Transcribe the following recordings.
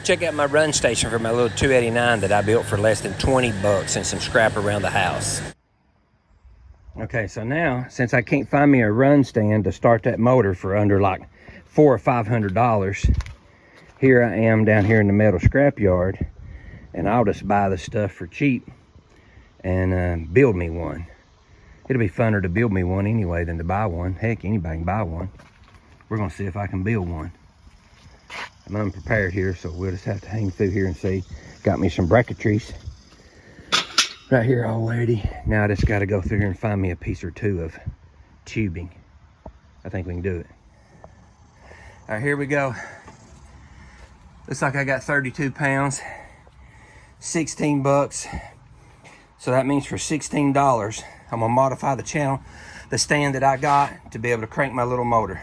check out my run station for my little 289 that I built for less than 20 bucks and some scrap around the house. Okay, so now, since I can't find me a run stand to start that motor for under like $400 or $500, here I am down here in the metal scrap yard, and I'll just buy the stuff for cheap and build me one. It'll be funner to build me one anyway than to buy one. Heck, anybody can buy one. We're gonna see if I can build one. I'm unprepared here, so we'll just have to hang through here and see. Got me some bracketries right here already. Now I just gotta go through here and find me a piece or two of tubing. I think we can do it. All right, here we go. Looks like I got 32 pounds, 16 bucks. So that means for $16, I'm gonna modify the stand that I got to be able to crank my little motor.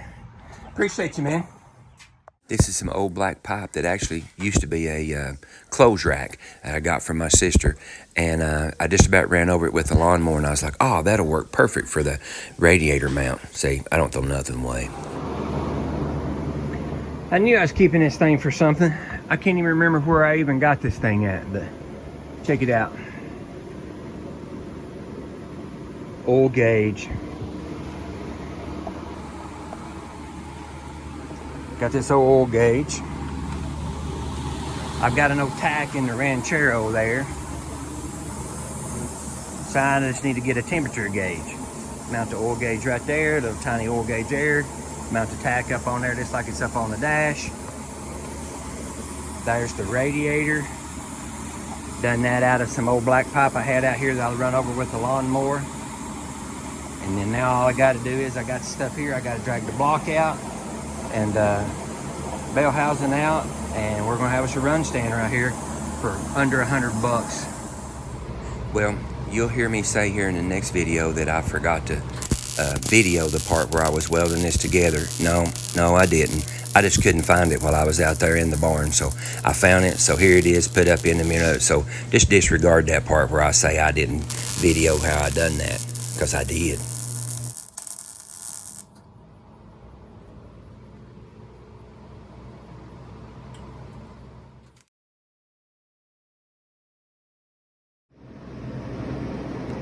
Appreciate you, man. This is some old black pipe that actually used to be a clothes rack that I got from my sister. And I just about ran over it with a lawnmower, and I was like, oh, that'll work perfect for the radiator mount. See, I don't throw nothing away. I knew I was keeping this thing for something. I can't even remember where I even got this thing at, but check it out. Oil gauge. Got this old oil gauge. I've got an old tack in the Ranchero there. So I just need to get a temperature gauge. Mount the oil gauge right there, the tiny oil gauge there. Mount the tack up on there just like it's up on the dash. There's the radiator. Done that out of some old black pipe I had out here that I'll run over with the lawnmower. And then now all I got to do is I got the stuff here. I got to drag the block out and bell housing out, and we're gonna have us a run stand right here for under 100 bucks. Well, you'll hear me say here in the next video that I forgot to video the part where I was welding this together. No, I didn't. I just couldn't find it while I was out there in the barn, so I found it. So here it is, put up in the minute. So just disregard that part where I say I didn't video how I done that, because I did.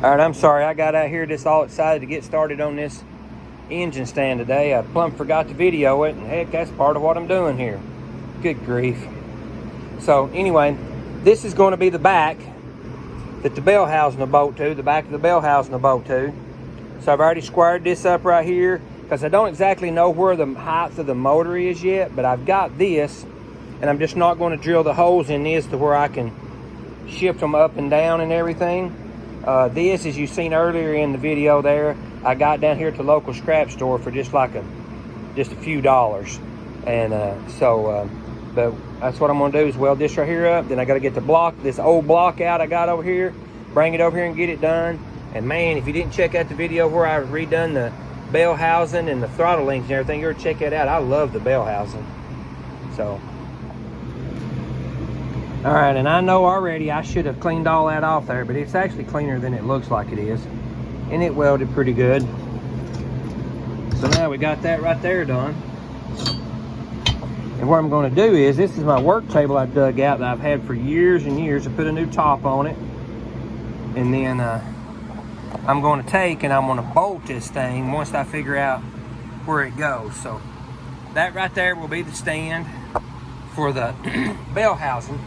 All right, I'm sorry, I got out here just all excited to get started on this engine stand today. I plumb forgot to video it, and heck, that's part of what I'm doing here. Good grief. So anyway, this is going to be the back that the bell housing will bolt to, the back of the bell housing will bolt to. So I've already squared this up right here, because I don't exactly know where the height of the motor is yet, but I've got this, and I'm just not going to drill the holes in this to where I can shift them up and down and everything. This, as you seen earlier in the video there, I got down here at the local scrap store for just a few dollars. And but that's what I'm gonna do is weld this right here up. Then I gotta get the block, this old block out I got over here, bring it over here and get it done. And man, if you didn't check out the video where I redone the bell housing and the throttle links and everything, you're check it out. I love the bell housing. So. All right, and I know already I should have cleaned all that off there, but it's actually cleaner than it looks like it is. And it welded pretty good. So now we got that right there done. And what I'm gonna do is, this is my work table I dug out that I've had for years and years. I put a new top on it. And then I'm gonna take and I'm gonna bolt this thing once I figure out where it goes. So that right there will be the stand for the bell housing.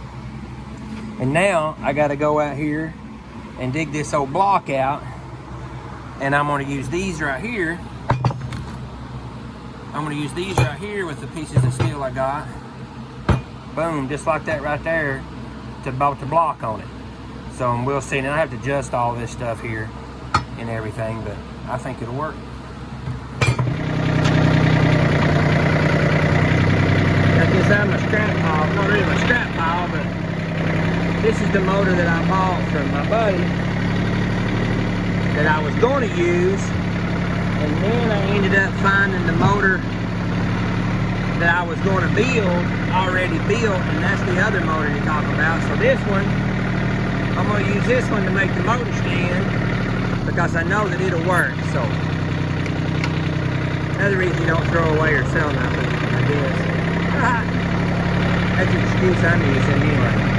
And now I got to go out here and dig this old block out, and I'm going to use these right here. I'm going to use these right here with the pieces of steel I got. Boom, just like that right there, to bolt the block on it. So we'll see. Now I have to adjust all this stuff here and everything, but I think it'll work. Got this out of my scrap pile. Not really my scrap pile, but this is the motor that I bought from my buddy that I was going to use, and then I ended up finding the motor that I was going to build already built, and that's the other motor you're talking about. So this one, I'm going to use this one to make the motor stand because I know that it'll work. So another reason you don't throw away or sell nothing like this. That's the excuse I'm using anyway.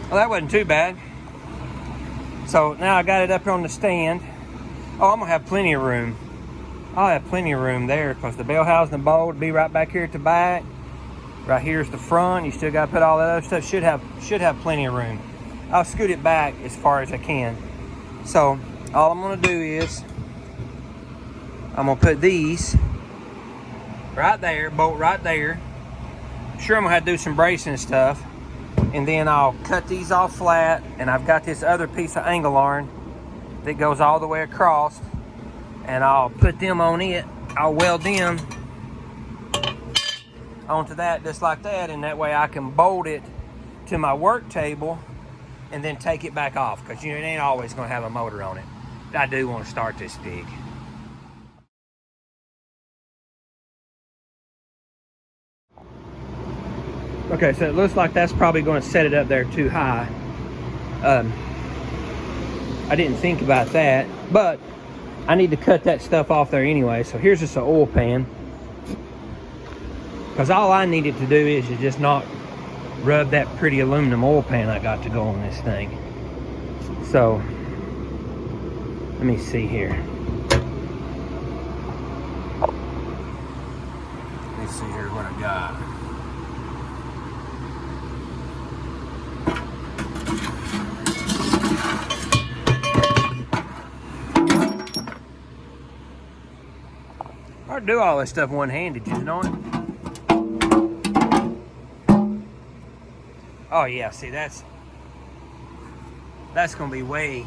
Well, that wasn't too bad. So now I got it up on the stand. Oh, I'm gonna have plenty of room. I'll have plenty of room there because the bell housing and bolt would be right back here at the back. Right here's the front. You still gotta put all that other stuff. Should have plenty of room. I'll scoot it back as far as I can. So all I'm gonna do is I'm gonna put these right there, bolt right there. Sure, I'm gonna have to do some bracing and stuff. And then I'll cut these off flat, and I've got this other piece of angle iron that goes all the way across, and I'll put them on it. I'll weld them onto that just like that, and that way I can bolt it to my work table and then take it back off, because you know, it ain't always going to have a motor on it. But I do want to start this big. Okay, so it looks like that's probably going to set it up there too high. I didn't think about that, but I need to cut that stuff off there anyway. So here's just an oil pan, because all I needed to do is just not rub that pretty aluminum oil pan I got to go on this thing. So let me see here. Let me see here what I got. I do all this stuff one-handed, you know it? Oh yeah, see that's gonna be way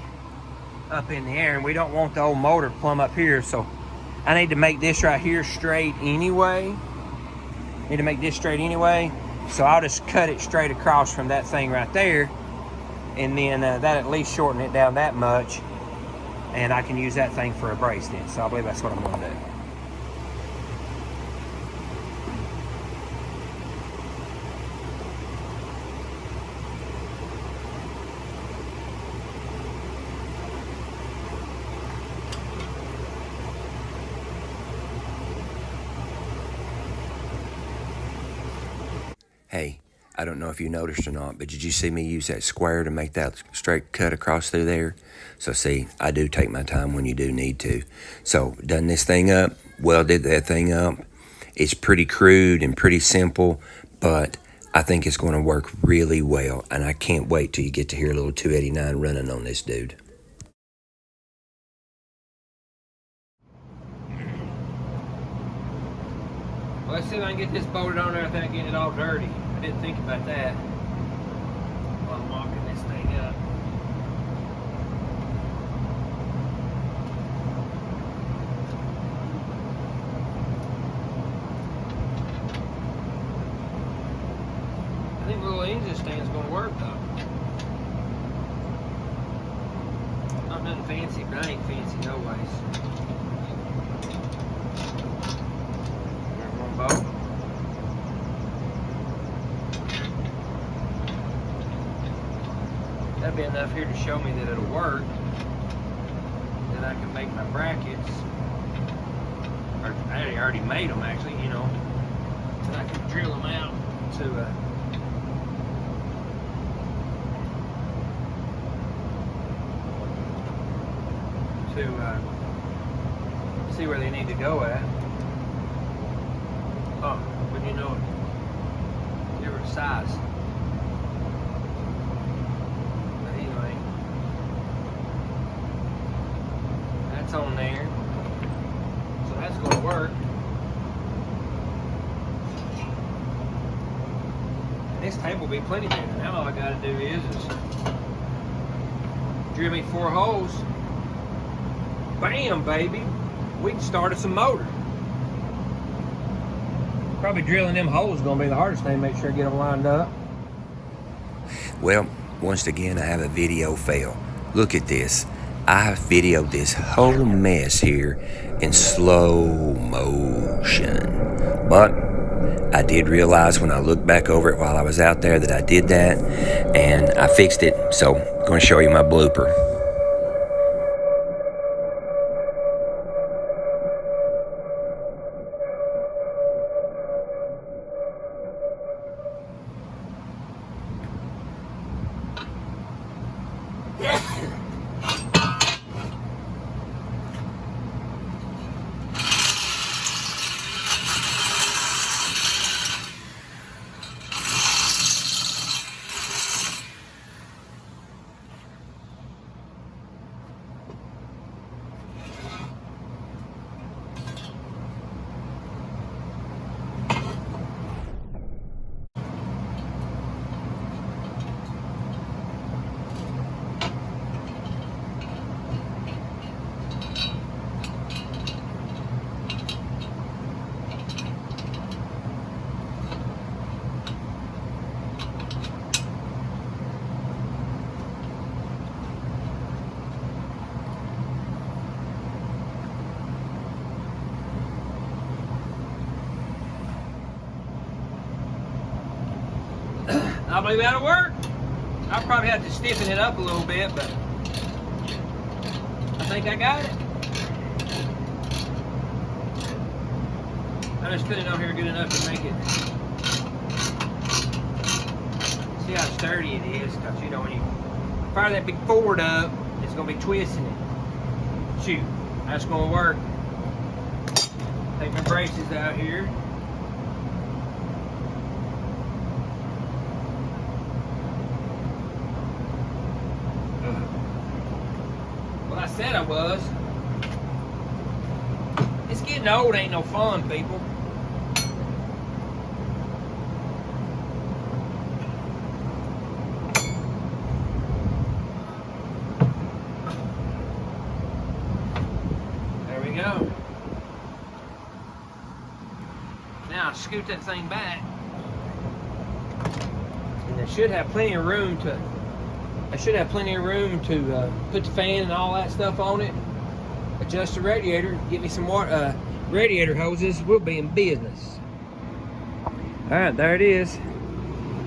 up in the air, and we don't want the old motor plumb up here, so I need to make this right here straight anyway. So I'll just cut it straight across from that thing right there, and then that at least shorten it down that much, and I can use that thing for a brace then. So I believe that's what I'm gonna do. Hey, I don't know if you noticed or not, but did you see me use that square to make that straight cut across through there? So see, I do take my time when you do need to. So done this thing up, welded that thing up. It's pretty crude and pretty simple, but I think it's going to work really well, and I can't wait till you get to hear a little 289 running on this dude. Well, let's see if I can get this bolted on there without getting it all dirty. I didn't think about that while I'm locking this thing up. I think the little engine stand's going to work though. Not nothing fancy, but I ain't fancy no ways. Bolt. That'd be enough here to show me that it'll work. Then I can make my brackets. Or I already made them actually, you know. And I can drill them out to see where they need to go at. Oh, size. But anyway, that's on there. So that's going to work. And this tape will be plenty bigger. Now all I got to do is drill me 4 holes. Bam, baby. We can start us a motor. Probably drilling them holes is going to be the hardest thing. Make sure I get them lined up. Well, once again, I have a video fail. Look at this. I videoed this whole mess here in slow motion. But I did realize when I looked back over it while I was out there that I did that, and I fixed it. So I'm going to show you my blooper. I believe that'll work. I'll probably have to stiffen it up a little bit, but I think I got it. I just put it on here good enough to make it. See how sturdy it is, because you know when you fire that big Ford up, it's gonna be twisting it. Shoot, that's gonna work. Take my braces out here. Well, I said I was. It's getting old, ain't no fun, people. There we go. Now scoot that thing back. And it should have plenty of room to put the fan and all that stuff on it. Adjust the radiator, get me some water, radiator hoses. We'll be in business. All right, there it is.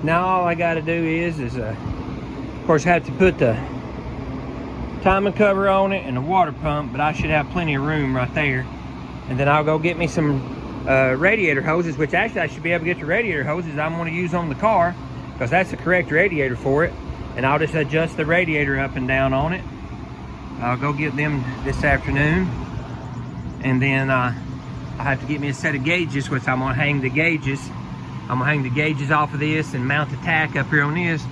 Now all I got to do is of course, have to put the timing cover on it and the water pump, but I should have plenty of room right there. And then I'll go get me some radiator hoses, which actually I should be able to get the radiator hoses I'm going to use on the car, because that's the correct radiator for it. And I'll just adjust the radiator up and down on it. I'll go get them this afternoon. And then I have to get me a set of gauges, which I'm gonna hang the gauges. I'm gonna hang the gauges off of this and mount the tack up here on this,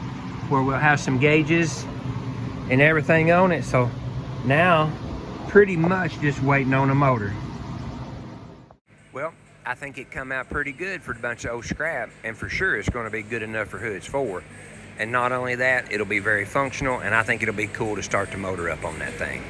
where we'll have some gauges and everything on it. So now, pretty much just waiting on a motor. Well, I think it come out pretty good for a bunch of old scrap, and for sure it's gonna be good enough for who it's for. And not only that, it'll be very functional, and I think it'll be cool to start the motor up on that thing.